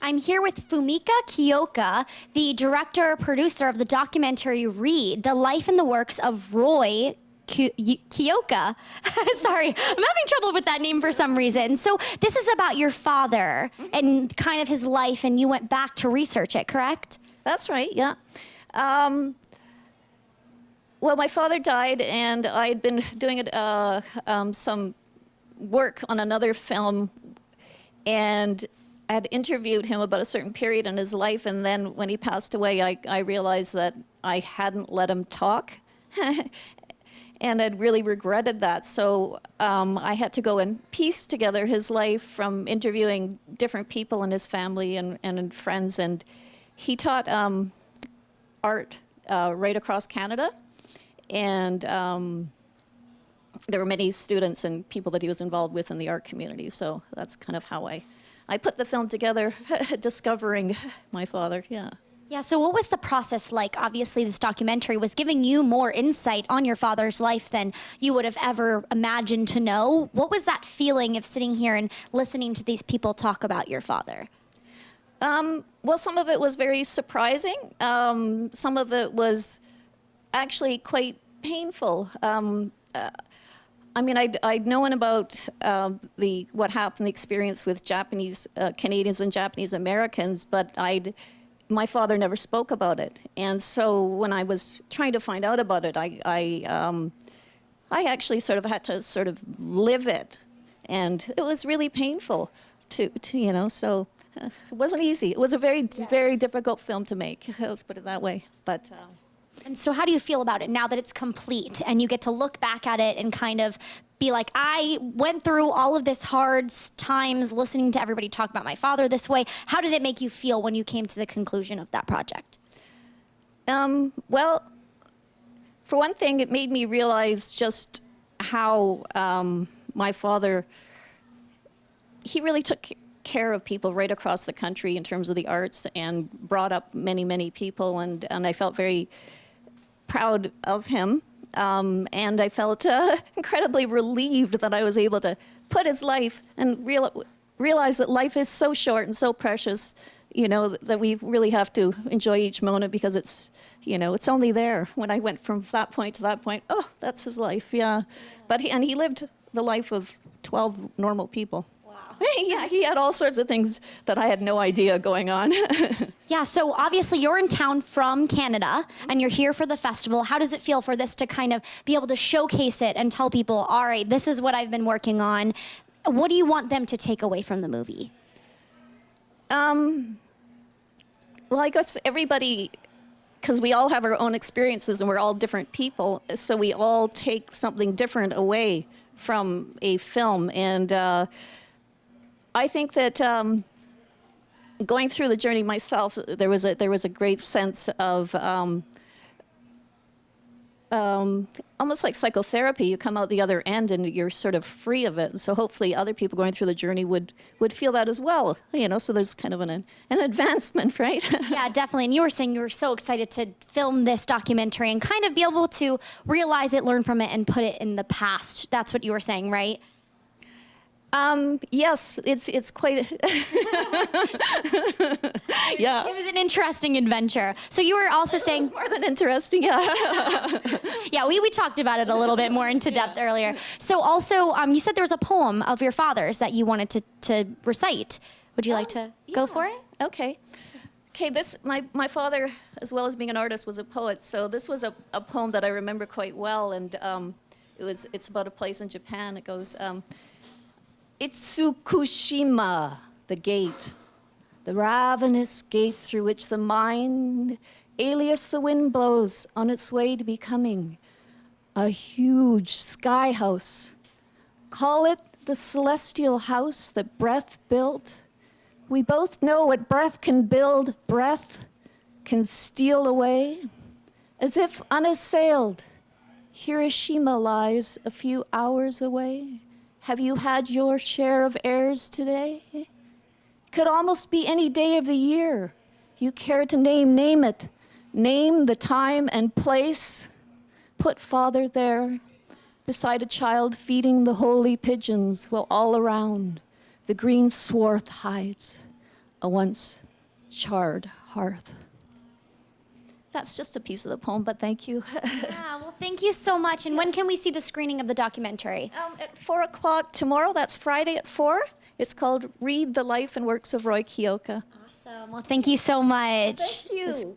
I'm here with Fumika Kyoka, the director-producer of the documentary Reed, the life and the works of Roy Kyoka. Sorry, I'm having trouble with that name for some reason. So this is about your father and kind of his life, and you went back to research it, correct? That's right, yeah. Well, my father died, and I'd been doing some work on another film, and I had interviewed him about a certain period in his life, and then when he passed away, I realized that I hadn't let him talk, and I'd really regretted that. So I had to go and piece together his life from interviewing different people in his family and friends, and he taught art right across Canada, and there were many students and people that he was involved with in the art community, so that's kind of how I put the film together, discovering my father, yeah. Yeah, so what was the process like? Obviously, this documentary was giving you more insight on your father's life than you would have ever imagined to know. What was that feeling of sitting here and listening to these people talk about your father? Well, some of it was very surprising. Some of it was actually quite painful. I mean, I'd known about what happened, the experience with Japanese Canadians and Japanese Americans, but my father never spoke about it. And so when I was trying to find out about it, I actually sort of had to sort of live it, and it was really painful to you know. So it wasn't easy. It was a very difficult film to make. Let's put it that way. But. And so how do you feel about it now that it's complete and you get to look back at it and kind of be like, I went through all of this hard times listening to everybody talk about my father this way. How did it make you feel when you came to the conclusion of that project? Well, for one thing, it made me realize just how my father, he really took care of people right across the country in terms of the arts and brought up many, many people, and I felt very proud of him, and I felt incredibly relieved that I was able to put his life and realize that life is so short and so precious, you know, that we really have to enjoy each moment because it's, you know, it's only there. When I went from that point to that point, oh, that's his life, yeah. But he lived the life of 12 normal people. Yeah, he had all sorts of things that I had no idea going on. Yeah, so obviously you're in town from Canada and you're here for the festival. How does it feel for this to kind of be able to showcase it and tell people, all right, this is what I've been working on? What do you want them to take away from the movie? Well, I guess everybody, because we all have our own experiences and we're all different people, so we all take something different away from a film. And I think that going through the journey myself, there was a great sense of almost like psychotherapy. You come out the other end and you're sort of free of it. So hopefully other people going through the journey would feel that as well. You know, so there's kind of an advancement, right? Yeah, definitely. And you were saying you were so excited to film this documentary and kind of be able to realize it, learn from it, and put it in the past. That's what you were saying, right? Yes, it's quite, yeah. It was an interesting adventure. So you were also saying... It was more than interesting, yeah. Yeah, we talked about it a little bit more into depth earlier. So also, you said there was a poem of your father's that you wanted to recite. Would you like to go for it? Okay. Okay, my father, as well as being an artist, was a poet, so this was a poem that I remember quite well, and it's about a place in Japan. It goes, Itsukushima, the gate, the ravenous gate through which the mind, alias the wind, blows on its way to becoming a huge sky house. Call it the celestial house that breath built. We both know what breath can build. Breath can steal away. As if unassailed, Hiroshima lies a few hours away. Have you had your share of airs today? Could almost be any day of the year. You care to name it. Name the time and place. Put father there, beside a child feeding the holy pigeons, while all around the green swarth hides a once charred hearth. That's just a piece of the poem, but thank you. Yeah, well, thank you so much. And when can we see the screening of the documentary? At 4 o'clock tomorrow, that's Friday at 4. It's called Read the Life and Works of Roy Kyoka. Awesome. Well, thank you so much. Thank you.